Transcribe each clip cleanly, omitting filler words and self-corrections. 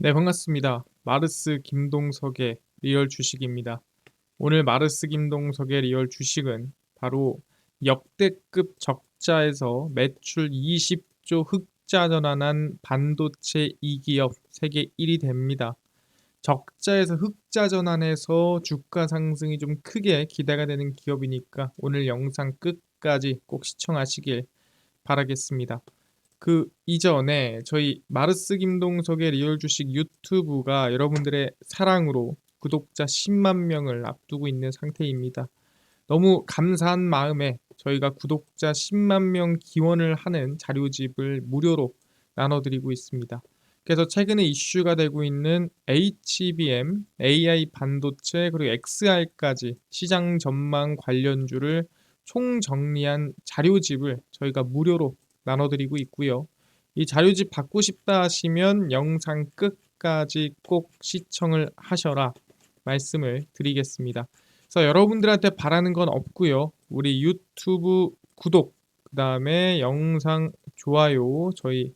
네, 반갑습니다. 마르스 김동석의 리얼 주식입니다. 오늘 마르스 김동석의 리얼 주식은 바로 역대급 적자에서 매출 20조 흑자 전환한 반도체 2기업 세계 1위 됩니다. 적자에서 흑자 전환해서 주가 상승이 좀 크게 기대가 되는 기업이니까 오늘 영상 끝까지 꼭 시청하시길 바라겠습니다. 그 이전에 저희 마르스 김동석의 리얼 주식 유튜브가 여러분들의 사랑으로 구독자 10만 명을 앞두고 있는 상태입니다. 너무 감사한 마음에 저희가 구독자 10만 명 기원을 하는 자료집을 무료로 나눠드리고 있습니다. 그래서 최근에 이슈가 되고 있는 HBM, AI 반도체 그리고 XR까지 시장 전망 관련주를 총정리한 자료집을 저희가 무료로 나눠드리고 있고요. 이 자료집 받고 싶다 하시면 영상 끝까지 꼭 시청을 하셔라 말씀을 드리겠습니다. 그래서 여러분들한테 바라는 건 없고요. 우리 유튜브 구독, 그 다음에 영상 좋아요, 저희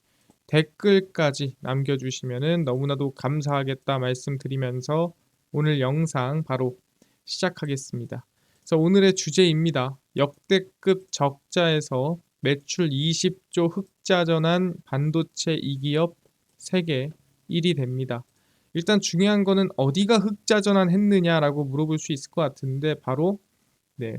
댓글까지 남겨주시면 너무나도 감사하겠다 말씀드리면서 오늘 영상 바로 시작하겠습니다. 그래서 오늘의 주제입니다. 역대급 적자에서 매출 20조 흑자 전환 반도체 2기업 세계 1위 됩니다. 일단 중요한 거는 어디가 흑자 전환했느냐라고 물어볼 수 있을 것 같은데 바로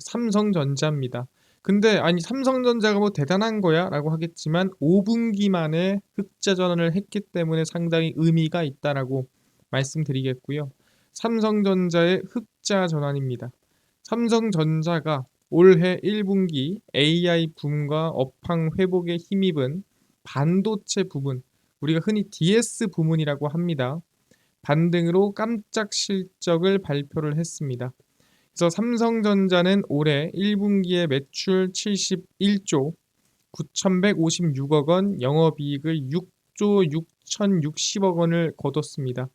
삼성전자입니다. 근데 아니 삼성전자가 뭐 대단한 거야? 라고 하겠지만 5분기 만에 흑자 전환을 했기 때문에 상당히 의미가 있다라고 말씀드리겠고요. 삼성전자의 흑자 전환입니다. 삼성전자가 올해 1분기 AI 붐과 업황 회복에 힘입은 반도체 부분, 우리가 흔히 DS 부문이라고 합니다. 반등으로 깜짝 실적을 발표를 했습니다. 그래서 삼성전자는 올해 1분기에 매출 71조 9,156억 원, 영업이익을 6조 6,060억 원을 거뒀습니다.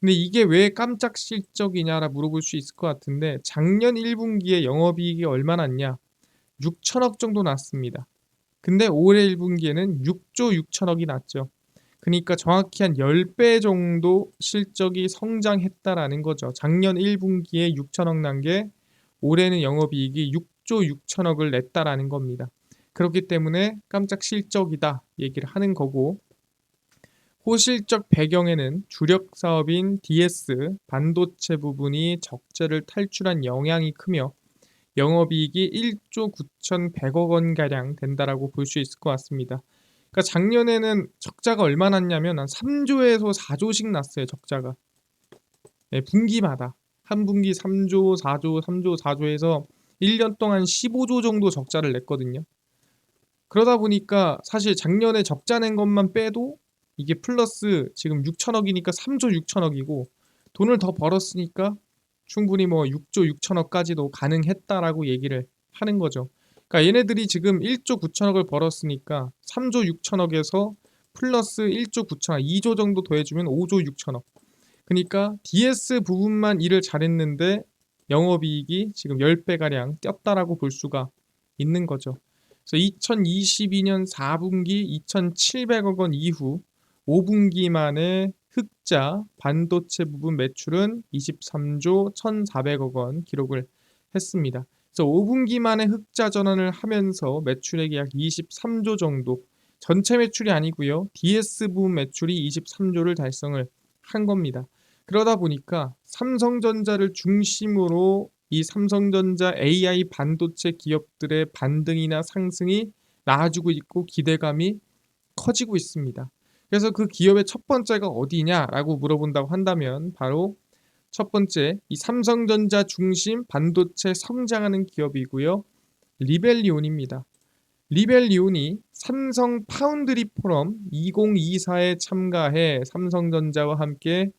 근데 이게 왜 깜짝 실적이냐라 물어볼 수 있을 것 같은데 작년 1분기에 영업이익이 얼마 났냐? 6천억 정도 났습니다. 근데 올해 1분기에는 6조 6천억이 났죠. 그러니까 정확히 한 10배 정도 실적이 성장했다라는 거죠. 작년 1분기에 6천억 난 게 올해는 영업이익이 6조 6천억을 냈다라는 겁니다. 그렇기 때문에 깜짝 실적이다 얘기를 하는 거고, 호실적 배경에는 주력 사업인 DS 반도체 부분이 적자를 탈출한 영향이 크며 영업이익이 1조 9,100억 원가량 된다라고 볼 수 있을 것 같습니다. 그러니까 작년에는 적자가 얼마 났냐면 한 3조에서 4조씩 났어요. 적자가. 네, 분기마다. 한 분기 3조, 4조, 3조, 4조에서 1년 동안 15조 정도 적자를 냈거든요. 그러다 보니까 사실 작년에 적자 낸 것만 빼도 이게 플러스 지금 6천억이니까 3조 6천억이고 돈을 더 벌었으니까 충분히 뭐 6조 6천억까지도 가능했다라고 얘기를 하는 거죠. 그러니까 얘네들이 지금 1조 9천억을 벌었으니까 3조 6천억에서 플러스 1조 9천억, 2조 정도 더해주면 5조 6천억. 그러니까 DS 부분만 일을 잘했는데 영업이익이 지금 10배가량 뛰었다라고 볼 수가 있는 거죠. 그래서 2022년 4분기 2,700억 원 이후 5분기 만에 흑자 반도체 부분 매출은 23조 1,400억 원 기록을 했습니다. 그래서 5분기 만에 흑자 전환을 하면서 매출액이 약 23조 정도, 전체 매출이 아니고요. DS 부분 매출이 23조를 달성을 한 겁니다. 그러다 보니까 삼성전자를 중심으로 이 삼성전자 AI 반도체 기업들의 반등이나 상승이 나아지고 있고 기대감이 커지고 있습니다. 그래서 그 기업의 첫 번째가 어디냐라고 물어본다고 한다면 바로 첫 번째 이 삼성전자 중심 반도체 성장하는 기업이고요. 리벨리온입니다. 리벨리온이 삼성 파운드리 포럼 2024에 참가해 삼성전자와 함께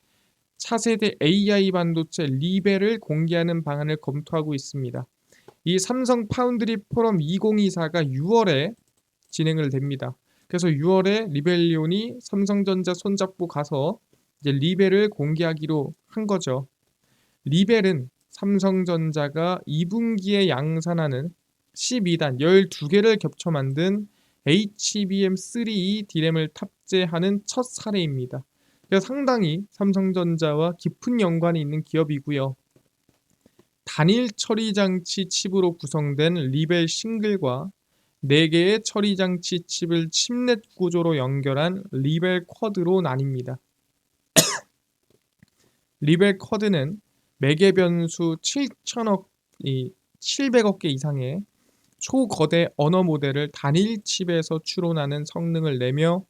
차세대 AI 반도체 리벨을 공개하는 방안을 검토하고 있습니다. 이 삼성 파운드리 포럼 2024가 6월에 진행을 됩니다. 그래서 6월에 리벨리온이 삼성전자 손잡고 가서 이제 리벨을 공개하기로 한 거죠. 리벨은 삼성전자가 2분기에 양산하는 12단 12개를 겹쳐 만든 HBM3E 디램을 탑재하는 첫 사례입니다. 그래서 상당히 삼성전자와 깊은 연관이 있는 기업이고요. 단일 처리 장치 칩으로 구성된 리벨 싱글과 4개의 처리 장치 칩을 칩넷 구조로 연결한 리벨 쿼드로 나뉩니다. 리벨 쿼드는 매개 변수 700억 개 이상의 초거대 언어 모델을 단일 칩에서 추론하는 성능을 내며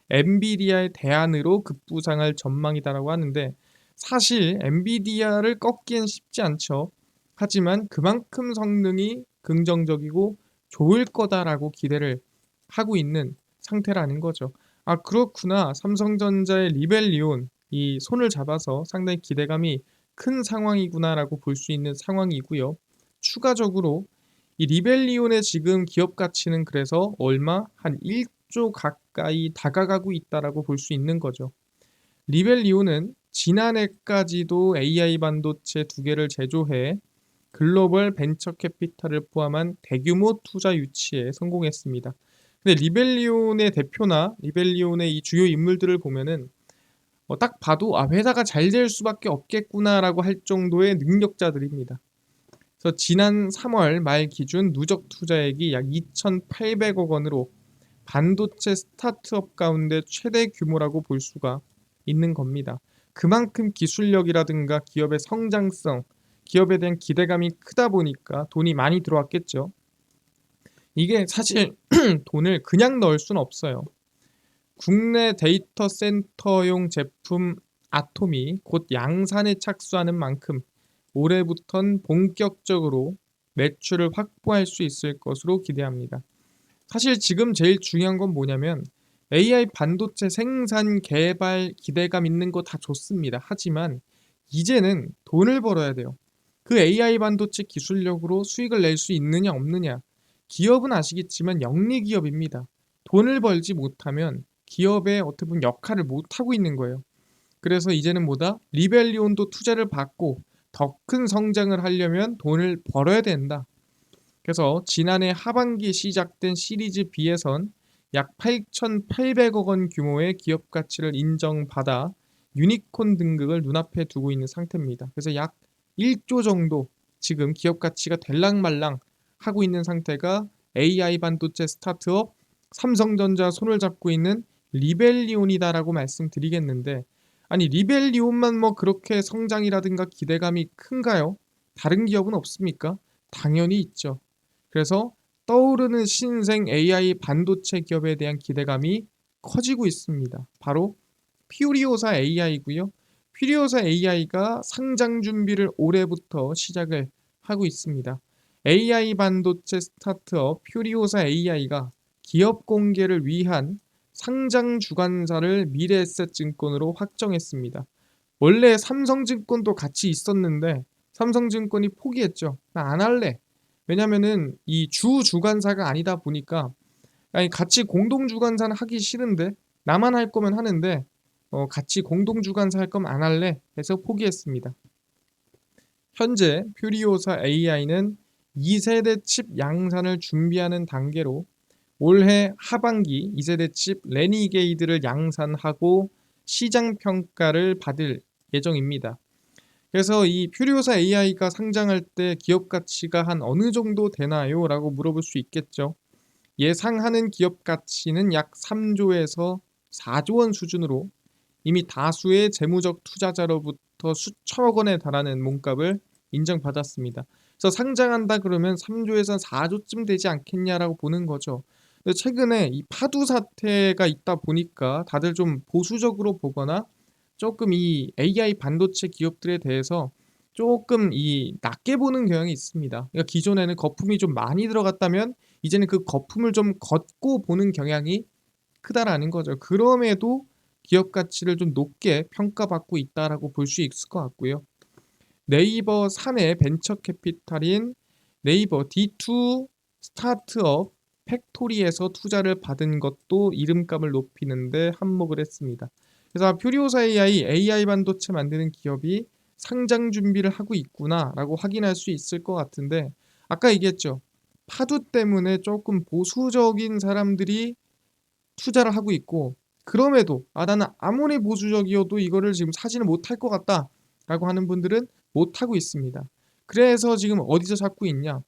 엔비디아의 대안으로 급부상할 전망이다라고 하는데, 사실 엔비디아를 꺾기엔 쉽지 않죠. 하지만 그만큼 성능이 긍정적이고 좋을 거다라고 기대를 하고 있는 상태라는 거죠. 아, 그렇구나. 삼성전자의 리벨리온, 이 손을 잡아서 상당히 기대감이 큰 상황이구나라고 볼 수 있는 상황이고요. 추가적으로 이 리벨리온의 지금 기업 가치는 그래서 얼마? 한 1조 가까이 다가가고 있다라고 볼 수 있는 거죠. 리벨리온은 지난해까지도 AI 반도체 2개를 제조해 글로벌 벤처 캐피탈을 포함한 대규모 투자 유치에 성공했습니다. 근데 리벨리온의 대표나 리벨리온의 이 주요 인물들을 보면은 딱 봐도 아, 회사가 잘 될 수밖에 없겠구나라고 할 정도의 능력자들입니다. 그래서 지난 3월 말 기준 누적 투자액이 약 2,800억 원으로 반도체 스타트업 가운데 최대 규모라고 볼 수가 있는 겁니다. 그만큼 기술력이라든가 기업의 성장성, 기업에 대한 기대감이 크다 보니까 돈이 많이 들어왔겠죠. 이게 사실 돈을 그냥 넣을 수는 없어요. 국내 데이터 센터용 제품 아톰이 곧 양산에 착수하는 만큼 올해부턴 본격적으로 매출을 확보할 수 있을 것으로 기대합니다. 사실 지금 제일 중요한 건 뭐냐면 AI 반도체 생산 개발 기대감 있는 거 다 좋습니다. 하지만 이제는 돈을 벌어야 돼요. 그 AI 반도체 기술력으로 수익을 낼 수 있느냐 없느냐. 기업은 아시겠지만 영리 기업입니다. 돈을 벌지 못하면 기업의 어떻게 보면 역할을 못하고 있는 거예요. 그래서 이제는 뭐다? 리벨리온도 투자를 받고 더 큰 성장을 하려면 돈을 벌어야 된다. 그래서 지난해 하반기 시작된 시리즈 B에선 약 8,800억 원 규모의 기업 가치를 인정받아 유니콘 등극을 눈앞에 두고 있는 상태입니다. 그래서 약 1조 정도 지금 기업 가치가 될랑말랑 하고 있는 상태가 AI 반도체 스타트업 삼성전자 손을 잡고 있는 리벨리온이다라고 말씀드리겠는데, 아니 리벨리온만 뭐 그렇게 성장이라든가 기대감이 큰가요? 다른 기업은 없습니까? 당연히 있죠. 그래서 떠오르는 신생 AI 반도체 기업에 대한 기대감이 커지고 있습니다. 바로 퓨리오사 AI고요. 퓨리오사 AI가 상장 준비를 올해부터 시작을 하고 있습니다. AI 반도체 스타트업 퓨리오사 AI가 기업 공개를 위한 상장 주관사를 미래에셋증권으로 확정했습니다. 원래 삼성증권도 같이 있었는데 삼성증권이 포기했죠. 나 안 할래. 왜냐면은 이 주 주관사가 아니다 보니까, 아니 같이 공동 주관사는 하기 싫은데 나만 할 거면 하는데 같이 공동 주관사 할 거면 안 할래 해서 포기했습니다. 현재 퓨리오사 AI는 2세대 칩 양산을 준비하는 단계로 올해 하반기 2세대 칩 레니게이드를 양산하고 시장 평가를 받을 예정입니다. 그래서 이 퓨리오사 AI가 상장할 때 기업 가치가 한 어느 정도 되나요? 라고 물어볼 수 있겠죠. 예상하는 기업 가치는 약 3조에서 4조 원 수준으로 이미 다수의 재무적 투자자로부터 수천억 원에 달하는 몸값을 인정받았습니다. 그래서 상장한다 그러면 3조에서 4조쯤 되지 않겠냐라고 보는 거죠. 근데 최근에 이 파두 사태가 있다 보니까 다들 좀 보수적으로 보거나 조금 이 AI 반도체 기업들에 대해서 조금 이 낮게 보는 경향이 있습니다. 그러니까 기존에는 거품이 좀 많이 들어갔다면 이제는 그 거품을 좀 걷고 보는 경향이 크다라는 거죠. 그럼에도 기업 가치를 좀 높게 평가받고 있다라고 볼 수 있을 것 같고요. 네이버 사내 벤처 캐피탈인 네이버 D2 스타트업 팩토리에서 투자를 받은 것도 이름값을 높이는데 한몫을 했습니다. 그래서 퓨리오사 AI 반도체 만드는 기업이 상장 준비를 하고 있구나라고 확인할 수 있을 것 같은데, 아까 얘기했죠. 파도 때문에 조금 보수적인 사람들이 투자를 하고 있고 그럼에도 '아 나는 아무리 보수적이어도 이거를 지금 사지는 못할 것 같다.'라고 하는 분들은 못하고 있습니다. 그래서 지금 어디서 찾고 있냐.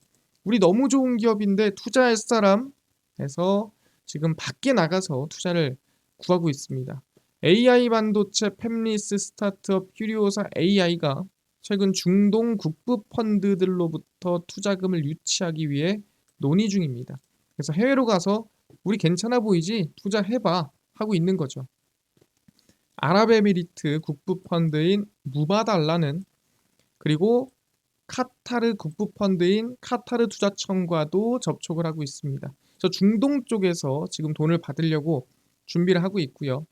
'우리 너무 좋은 기업인데 투자할 사람?' 해서 지금 밖에 나가서 투자를 구하고 있습니다. AI 반도체 팹리스 스타트업 퓨리오사 AI가 최근 중동 국부 펀드들로부터 투자금을 유치하기 위해 논의 중입니다. 그래서 해외로 가서 "우리 괜찮아 보이지? 투자해 봐." 하고 있는 거죠. 아랍에미리트 국부 펀드인 무바달라는, 그리고 카타르 국부 펀드인 카타르 투자청과도 접촉을 하고 있습니다. 저 중동 쪽에서 지금 돈을 받으려고 준비를 하고 있고요.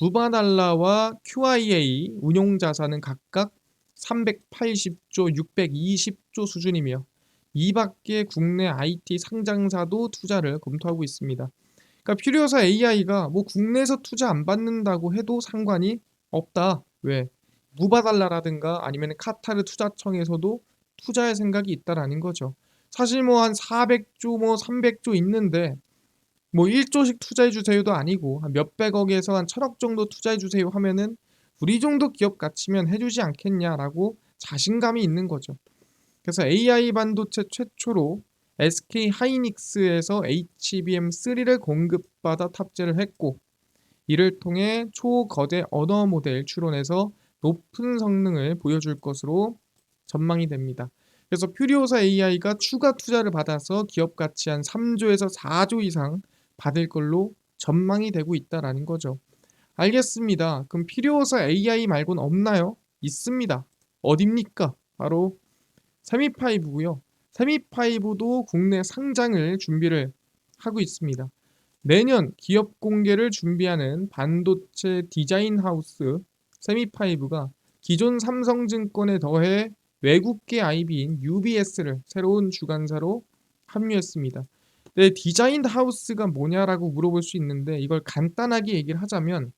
무바달라와 QIA 운용 자산은 각각 380조, 620조 수준이며 이 밖에 국내 IT 상장사도 투자를 검토하고 있습니다. 그러니까 퓨리오사 AI가 뭐 국내에서 투자 안 받는다고 해도 상관이 없다. 왜? 무바달라라든가 아니면 카타르 투자청에서도 투자할 생각이 있다라는 거죠. 사실 뭐 한 400조 뭐 300조 있는데 뭐 1조씩 투자해 주세요도 아니고 한 몇백억에서 한 천억 정도 투자해 주세요 하면은 우리 정도 기업 가치면 해주지 않겠냐라고 자신감이 있는 거죠. 그래서 AI 반도체 최초로 SK 하이닉스에서 HBM3를 공급받아 탑재를 했고, 이를 통해 초거대 언어 모델 추론에서 높은 성능을 보여줄 것으로 전망이 됩니다. 그래서 퓨리오사 AI가 추가 투자를 받아서 기업 가치 한 3조에서 4조 이상 받을 걸로 전망이 되고 있다라는 거죠. 알겠습니다. 그럼 퓨리오사 AI 말고는 없나요? 있습니다. 어딥니까? 바로 세미파이브고요. 세미파이브도 국내 상장을 준비를 하고 있습니다. 내년 기업 공개를 준비하는 반도체 디자인 하우스 세미파이브가 기존 삼성증권에 더해 외국계 IB인 UBS를 새로운 주관사로 합류했습니다. 네, 디자인 하우스가 뭐냐라고 물어볼 수 있는데 이걸 간단하게 얘기를 하자면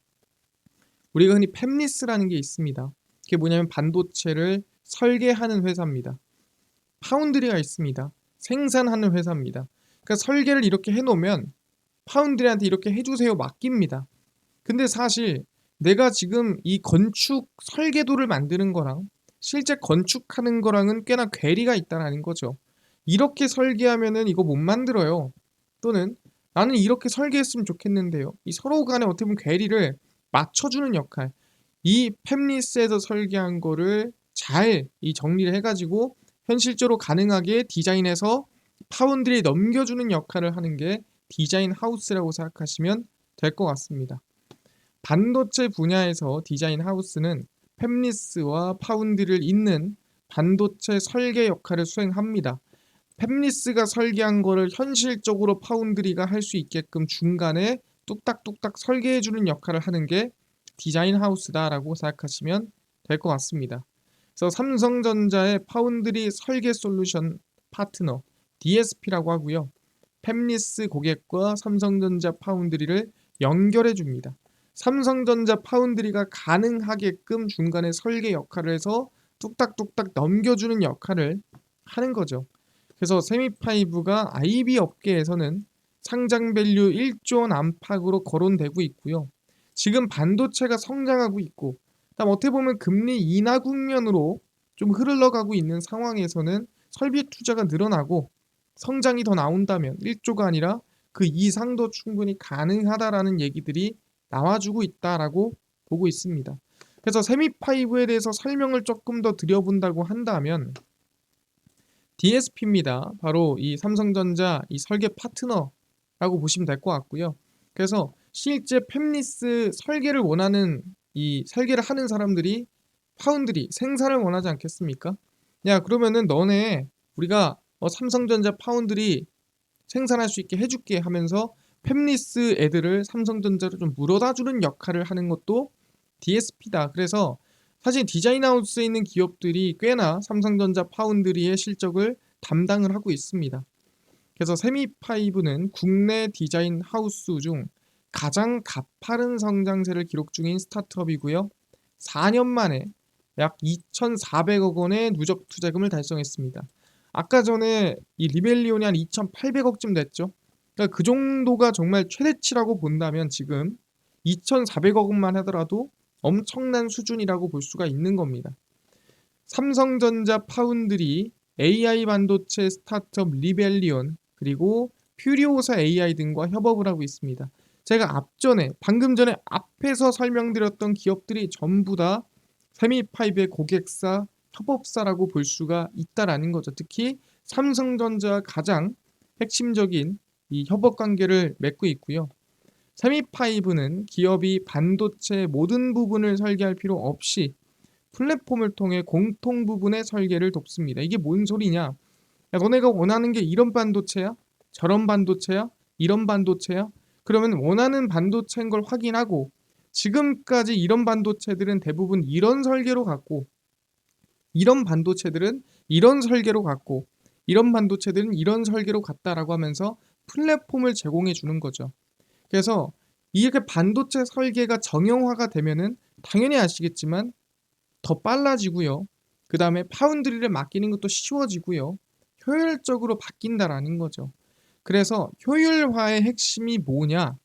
우리가 흔히 팹리스라는 게 있습니다. 그게 뭐냐면 반도체를 설계하는 회사입니다. 파운드리가 있습니다. 생산하는 회사입니다. 그러니까 설계를 이렇게 해놓으면 파운드리한테 이렇게 해주세요 맡깁니다. 근데 사실 내가 지금 이 건축 설계도를 만드는 거랑 실제 건축하는 거랑은 꽤나 괴리가 있다는 거죠. 이렇게 설계하면은 이거 못 만들어요. 또는 나는 이렇게 설계했으면 좋겠는데요. 이 서로 간에 어떻게 보면 괴리를 맞춰주는 역할. 이 팹리스에서 설계한 거를 잘 이 정리를 해가지고 현실적으로 가능하게 디자인해서 파운드리에 넘겨주는 역할을 하는 게 디자인 하우스라고 생각하시면 될 것 같습니다. 반도체 분야에서 디자인 하우스는 팹리스와 파운드리를 잇는 반도체 설계 역할을 수행합니다. 팹리스가 설계한 거를 현실적으로 파운드리가 할 수 있게끔 중간에 뚝딱뚝딱 설계해주는 역할을 하는 게 디자인 하우스다라고 생각하시면 될 것 같습니다. 그래서 삼성전자의 파운드리 설계 솔루션 파트너 DSP라고 하고요. 팹리스 고객과 삼성전자 파운드리를 연결해 줍니다. 삼성전자 파운드리가 가능하게끔 중간에 설계 역할을 해서 뚝딱뚝딱 넘겨주는 역할을 하는 거죠. 그래서 세미파이브가 IB 업계에서는 상장 밸류 1조 원 안팎으로 거론되고 있고요. 지금 반도체가 성장하고 있고, 그다음 어떻게 보면 금리 인하 국면으로 좀 흘러가고 있는 상황에서는 설비 투자가 늘어나고 성장이 더 나온다면 1조가 아니라 그 이상도 충분히 가능하다라는 얘기들이 나와주고 있다라고 보고 있습니다. 그래서 세미파이브에 대해서 설명을 조금 더 드려본다고 한다면 DSP입니다. 바로 이 삼성전자 이 설계 파트너라고 보시면 될 것 같고요. 그래서 실제 팹리스 설계를 원하는 이 설계를 하는 사람들이 파운드리 생산을 원하지 않겠습니까? 야 그러면은 너네 우리가 삼성전자 파운드리 생산할 수 있게 해줄게 하면서 팹리스 애들을 삼성전자로 좀 물어다 주는 역할을 하는 것도 DSP다. 그래서 사실 디자인 하우스에 있는 기업들이 꽤나 삼성전자 파운드리의 실적을 담당을 하고 있습니다. 그래서 세미파이브는 국내 디자인 하우스 중 가장 가파른 성장세를 기록 중인 스타트업이고요. 4년 만에 약 2,400억 원의 누적 투자금을 달성했습니다. 아까 전에 이 리벨리온이 한 2,800억쯤 됐죠. 그러니까 그 정도가 정말 최대치라고 본다면 지금 2,400억 원만 하더라도 엄청난 수준이라고 볼 수가 있는 겁니다. 삼성전자 파운드리, AI 반도체 스타트업 리벨리온, 그리고 퓨리오사 AI 등과 협업을 하고 있습니다. 제가 방금 전에 앞에서 설명드렸던 기업들이 전부 다 세미파이브의 고객사, 협업사라고 볼 수가 있다라는 거죠. 특히 삼성전자와 가장 핵심적인 이 협업 관계를 맺고 있고요. 세미파이브는 기업이 반도체 모든 부분을 설계할 필요 없이 플랫폼을 통해 공통 부분의 설계를 돕습니다. 이게 뭔 소리냐? 야, 너네가 원하는 게 이런 반도체야? 저런 반도체야? 이런 반도체야? 그러면 원하는 반도체인 걸 확인하고 지금까지 이런 반도체들은 대부분 이런 설계로 갔고 이런 반도체들은 이런 설계로 갔고 이런 반도체들은 이런 설계로 갔다라고 하면서 플랫폼을 제공해 주는 거죠. 그래서 이렇게 반도체 설계가 정형화가 되면은 당연히 아시겠지만 더 빨라지고요. 그 다음에 파운드리를 맡기는 것도 쉬워지고요. 효율적으로 바뀐다라는 거죠. 그래서 효율화의 핵심이 뭐냐?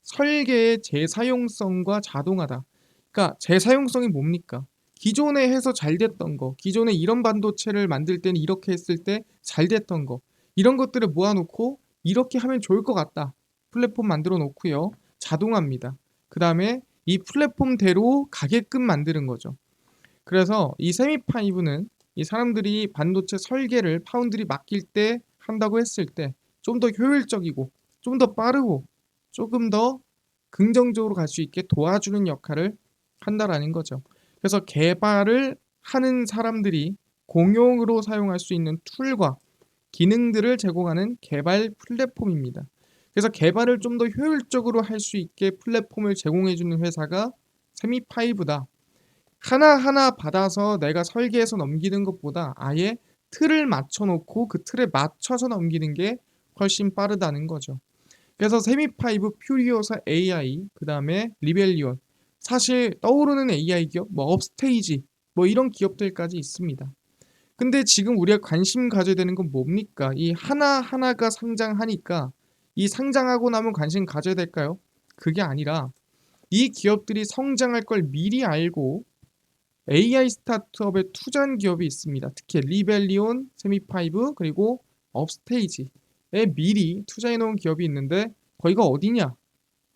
설계의 재사용성과 자동화다. 그러니까 재사용성이 뭡니까? 기존에 해서 잘 됐던 거, 기존에 이런 반도체를 만들 때는 이렇게 했을 때 잘 됐던 거, 이런 것들을 모아놓고 이렇게 하면 좋을 것 같다. 플랫폼 만들어 놓고요. 자동화입니다. 그 다음에 이 플랫폼대로 가게끔 만드는 거죠. 그래서 이 세미파이브는 이 사람들이 반도체 설계를 파운드리 맡길 때 한다고 했을 때 좀 더 효율적이고 좀 더 빠르고 조금 더 긍정적으로 갈 수 있게 도와주는 역할을 한다라는 거죠. 그래서 개발을 하는 사람들이 공용으로 사용할 수 있는 툴과 기능들을 제공하는 개발 플랫폼입니다. 그래서 개발을 좀 더 효율적으로 할 수 있게 플랫폼을 제공해 주는 회사가 세미파이브다. 하나하나 받아서 내가 설계해서 넘기는 것보다 아예 틀을 맞춰놓고 그 틀에 맞춰서 넘기는 게 훨씬 빠르다는 거죠. 그래서 세미파이브, 퓨리오사 AI, 그 다음에 리벨리온, 사실 떠오르는 AI 기업, 뭐 업스테이지, 뭐 이런 기업들까지 있습니다. 근데 지금 우리가 관심 가져야 되는 건 뭡니까? 이 하나하나가 상장하니까 이 상장하고 나면 관심 가져야 될까요? 그게 아니라 이 기업들이 성장할 걸 미리 알고 AI 스타트업에 투자한 기업이 있습니다. 특히 리벨리온, 세미파이브, 그리고 업스테이지에 미리 투자해 놓은 기업이 있는데 거기가 어디냐?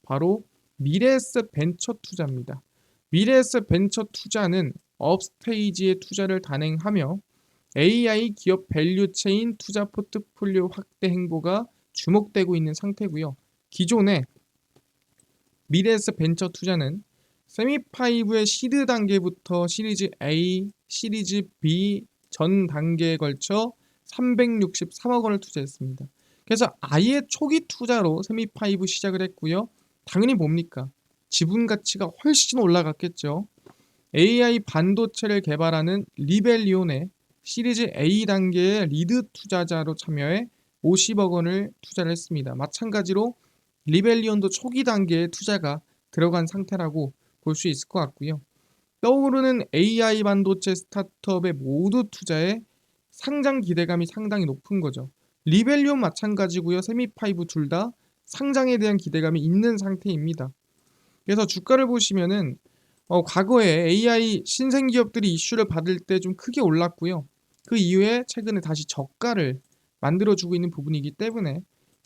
바로 미래에셋 벤처 투자입니다. 미래에셋 벤처 투자는 업스테이지에 투자를 단행하며 AI 기업 밸류체인 투자 포트폴리오 확대 행보가 주목되고 있는 상태고요. 기존에 미래에셋 벤처 투자는 세미파이브의 시드 단계부터 시리즈 A, 시리즈 B 전 단계에 걸쳐 363억 원을 투자했습니다. 그래서 아예 초기 투자로 세미파이브 시작을 했고요. 당연히 뭡니까? 지분 가치가 훨씬 올라갔겠죠. AI 반도체를 개발하는 리벨리온의 시리즈 A 단계의 리드 투자자로 참여해 50억 원을 투자를 했습니다. 마찬가지로 리벨리온도 초기 단계에 투자가 들어간 상태라고 볼 수 있을 것 같고요. 떠오르는 AI 반도체 스타트업에 모두 투자해 상장 기대감이 상당히 높은 거죠. 리벨리온 마찬가지고요. 세미파이브 둘 다 상장에 대한 기대감이 있는 상태입니다. 그래서 주가를 보시면은 과거에 AI 신생 기업들이 이슈를 받을 때 좀 크게 올랐고요. 그 이후에 최근에 다시 저가를 만들어주고 있는 부분이기 때문에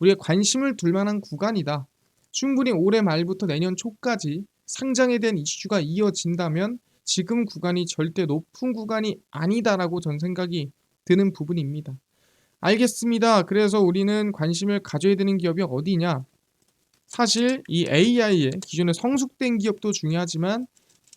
우리의 관심을 둘 만한 구간이다. 충분히 올해 말부터 내년 초까지 상장에 대한 이슈가 이어진다면 지금 구간이 절대 높은 구간이 아니다라고 전 생각이 드는 부분입니다. 알겠습니다. 그래서 우리는 관심을 가져야 되는 기업이 어디냐? 사실 이 AI의 기존에 성숙된 기업도 중요하지만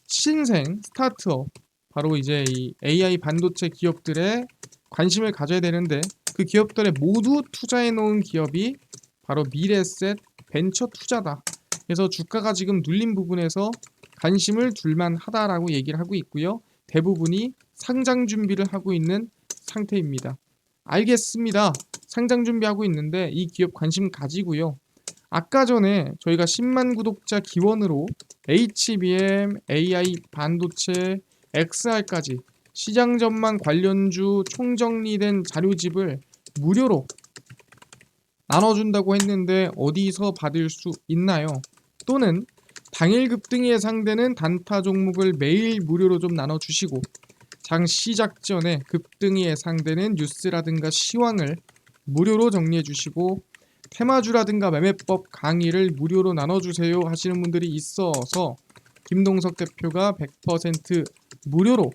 신생 스타트업, 바로 이제 이 AI 반도체 기업들의 관심을 가져야 되는데 그 기업들에 모두 투자해 놓은 기업이 바로 미래에셋 벤처 투자다. 그래서 주가가 지금 눌린 부분에서 관심을 둘만 하다라고 얘기를 하고 있고요. 대부분이 상장 준비를 하고 있는 상태입니다. 알겠습니다. 상장 준비하고 있는데 이 기업 관심 가지고요. 아까 전에 저희가 10만 구독자 기원으로 HBM, AI 반도체, XR까지 시장 전망 관련주 총정리된 자료집을 무료로 나눠준다고 했는데 어디서 받을 수 있나요? 또는 당일 급등이 예상되는 단타 종목을 매일 무료로 좀 나눠주시고 장 시작 전에 급등이 예상되는 뉴스라든가 시황을 무료로 정리해 주시고 테마주라든가 매매법 강의를 무료로 나눠주세요 하시는 분들이 있어서 김동석 대표가 100% 무료로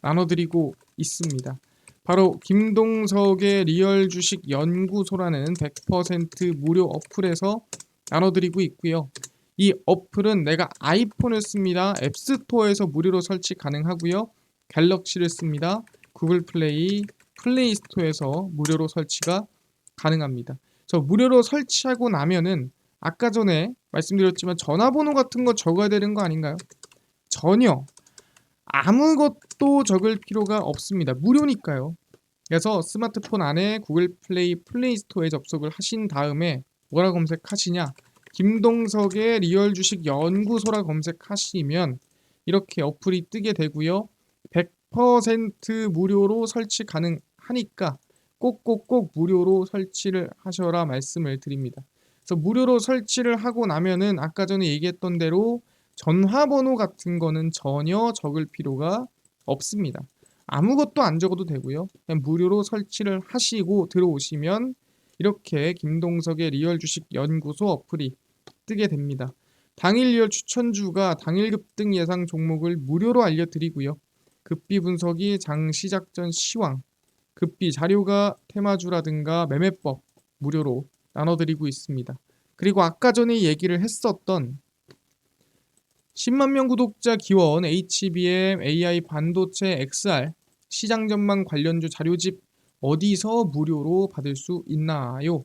나눠드리고 있습니다. 바로 김동석의 리얼 주식 연구소라는 100% 무료 어플에서 나눠드리고 있고요. 이 어플은 내가 아이폰을 씁니다. 앱스토어에서 무료로 설치 가능하고요. 갤럭시를 씁니다. 구글 플레이, 플레이 스토어에서 무료로 설치가 가능합니다. 저 무료로 설치하고 나면은 아까 전에 말씀드렸지만 전화번호 같은 거 적어야 되는 거 아닌가요? 전혀 아무것도 적을 필요가 없습니다. 무료니까요. 그래서 스마트폰 안에 구글 플레이, 플레이 스토어에 접속을 하신 다음에 뭐라 검색하시냐? 김동석의 리얼 주식 연구소라 검색하시면 이렇게 어플이 뜨게 되고요. 100% 무료로 설치 가능하니까 꼭꼭꼭 무료로 설치를 하셔라 말씀을 드립니다. 그래서 무료로 설치를 하고 나면은 아까 전에 얘기했던 대로 전화번호 같은 거는 전혀 적을 필요가 없습니다. 아무것도 안 적어도 되고요. 그냥 무료로 설치를 하시고 들어오시면 이렇게 김동석의 리얼 주식 연구소 어플이 뜨게 됩니다. 당일 리얼 추천주가 당일 급등 예상 종목을 무료로 알려드리고요. 급비 분석이 장 시작 전 시황, 급비 자료가 테마주라든가 매매법 무료로 나눠드리고 있습니다. 그리고 아까 전에 얘기를 했었던 10만 명 구독자 기원 HBM, AI 반도체, XR 시장 전망 관련주 자료집 어디서 무료로 받을 수 있나요?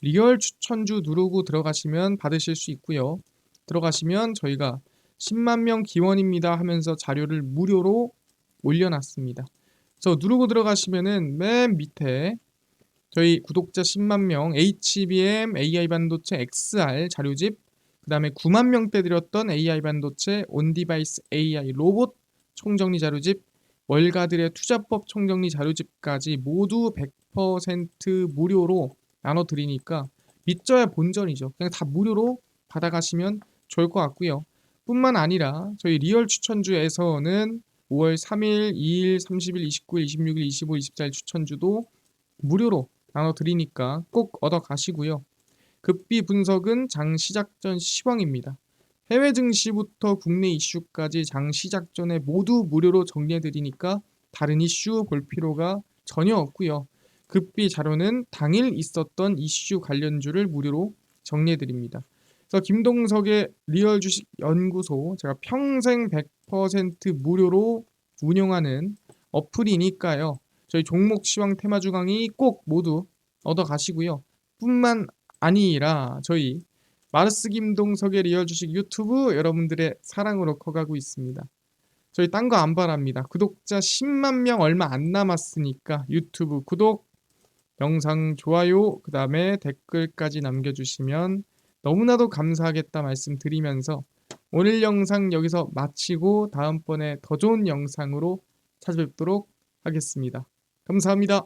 리얼 추천주 누르고 들어가시면 받으실 수 있고요. 들어가시면 저희가 10만 명 기원입니다 하면서 자료를 무료로 올려놨습니다. 그래서 누르고 들어가시면은 맨 밑에 저희 구독자 10만 명 HBM, AI 반도체, XR 자료집, 그 다음에 9만 명대 드렸던 AI 반도체, 온디바이스 AI 로봇 총정리 자료집, 월가들의 투자법 총정리 자료집까지 모두 100% 무료로 나눠드리니까 믿져야 본전이죠. 그냥 다 무료로 받아가시면 좋을 것 같고요. 뿐만 아니라 저희 리얼 추천주에서는 5월 3일, 2일, 30일, 29일, 26일, 25일, 24일 추천주도 무료로 나눠드리니까 꼭 얻어 가시고요. 급비 분석은 장 시작 전 시황입니다. 해외 증시부터 국내 이슈까지 장 시작 전에 모두 무료로 정리해드리니까 다른 이슈 볼 필요가 전혀 없고요. 급비 자료는 당일 있었던 이슈 관련주를 무료로 정리해드립니다. 그래서 김동석의 리얼 주식 연구소 제가 평생 100% 무료로 운영하는 어플이니까요. 저희 종목 시황 테마주 강의 꼭 모두 얻어 가시고요. 뿐만 아니라 저희 마르스 김동석의 리얼 주식 유튜브 여러분들의 사랑으로 커가고 있습니다. 저희 딴 거 안 바랍니다. 구독자 10만 명 얼마 안 남았으니까 유튜브 구독, 영상 좋아요, 그 다음에 댓글까지 남겨주시면 너무나도 감사하겠다 말씀드리면서 오늘 영상 여기서 마치고 다음번에 더 좋은 영상으로 찾아뵙도록 하겠습니다. 감사합니다.